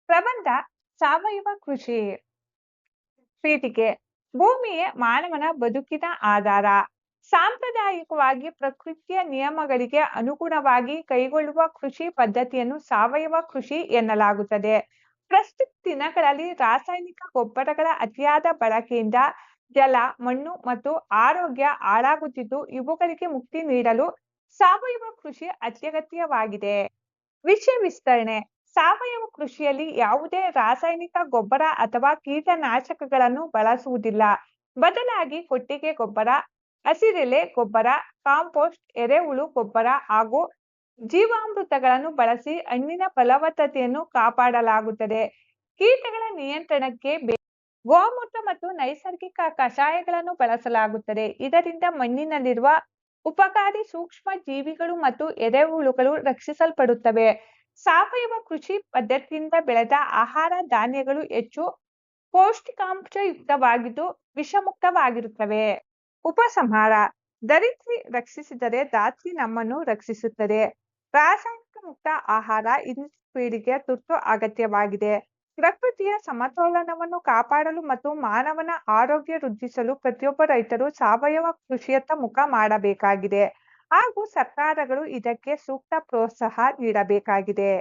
ಪ್ರಬಂಧ ಸಾವಯವ ಕೃಷಿ ಪೀಠಿಕೆ. ಭೂಮಿಯೇ ಮಾನವನ ಬದುಕಿನ ಆಧಾರ. ಸಾಂಪ್ರದಾಯಿಕವಾಗಿ ಪ್ರಕೃತಿಯ ನಿಯಮಗಳಿಗೆ ಅನುಗುಣವಾಗಿ ಕೈಗೊಳ್ಳುವ ಕೃಷಿ ಪದ್ಧತಿಯನ್ನು ಸಾವಯವ ಕೃಷಿ ಎನ್ನಲಾಗುತ್ತದೆ. ಪ್ರಸ್ತುತ ದಿನಗಳಲ್ಲಿ ರಾಸಾಯನಿಕ ಗೊಬ್ಬರಗಳ ಅತಿಯಾದ ಬಳಕೆಯಿಂದ ಜಲ, ಮಣ್ಣು ಮತ್ತು ಆರೋಗ್ಯ ಹಾಳಾಗುತ್ತಿದ್ದು, ಇವುಗಳಿಗೆ ಮುಕ್ತಿ ನೀಡಲು ಸಾವಯವ ಕೃಷಿ ಅತ್ಯಗತ್ಯವಾಗಿದೆ. ವಿಷಯ ವಿಸ್ತರಣೆ. ಸಾವಯವ ಕೃಷಿಯಲ್ಲಿ ಯಾವುದೇ ರಾಸಾಯನಿಕ ಗೊಬ್ಬರ ಅಥವಾ ಕೀಟನಾಶಕಗಳನ್ನು ಬಳಸುವುದಿಲ್ಲ. ಬದಲಾಗಿ ಕೊಟ್ಟಿಗೆ ಗೊಬ್ಬರ, ಹಸಿರೆಲೆ ಗೊಬ್ಬರ, ಕಾಂಪೋಸ್ಟ್, ಎರೆಹುಳು ಗೊಬ್ಬರ ಹಾಗೂ ಜೀವಾಮೃತಗಳನ್ನು ಬಳಸಿ ಮಣ್ಣಿನ ಫಲವತ್ತತೆಯನ್ನು ಕಾಪಾಡಲಾಗುತ್ತದೆ. ಕೀಟಗಳ ನಿಯಂತ್ರಣಕ್ಕೆ ಗೋಮೂತ್ರ ಮತ್ತು ನೈಸರ್ಗಿಕ ಕಷಾಯಗಳನ್ನು ಬಳಸಲಾಗುತ್ತದೆ. ಇದರಿಂದ ಮಣ್ಣಿನಲ್ಲಿರುವ ಉಪಕಾರಿ ಸೂಕ್ಷ್ಮ ಜೀವಿಗಳು ಮತ್ತು ಎರೆಹುಳುಗಳು ರಕ್ಷಿಸಲ್ಪಡುತ್ತವೆ. ಸಾವಯವ ಕೃಷಿ ಪದ್ಧತಿಯಿಂದ ಬೆಳೆದ ಆಹಾರ ಧಾನ್ಯಗಳು ಹೆಚ್ಚು ಪೌಷ್ಟಿಕಾಂಶಯುಕ್ತವಾಗಿದ್ದು ವಿಷಮುಕ್ತವಾಗಿರುತ್ತವೆ. ಉಪಸಂಹಾರ. ಧರಿತ್ರಿ ರಕ್ಷಿಸಿದರೆ ಧಾತ್ರಿ ನಮ್ಮನ್ನು ರಕ್ಷಿಸುತ್ತದೆ. ರಾಸಾಯನಿಕ ಮುಕ್ತ ಆಹಾರ ಇಂದಿನ ಪೀಳಿಗೆಯ ತುರ್ತು ಅಗತ್ಯವಾಗಿದೆ. ಪ್ರಕೃತಿಯ ಸಮತೋಲನವನ್ನು ಕಾಪಾಡಲು ಮತ್ತು ಮಾನವನ ಆರೋಗ್ಯ ವೃದ್ಧಿಸಲು ಪ್ರತಿಯೊಬ್ಬ ರೈತರು ಸಾವಯವ ಕೃಷಿಯತ್ತ ಮುಖ ಮಾಡಬೇಕಾಗಿದೆ ಹಾಗೂ ಸರ್ಕಾರಗಳು ಇದಕ್ಕೆ ಸೂಕ್ತ ಪ್ರೋತ್ಸಾಹ ನೀಡಬೇಕಾಗಿದೆ.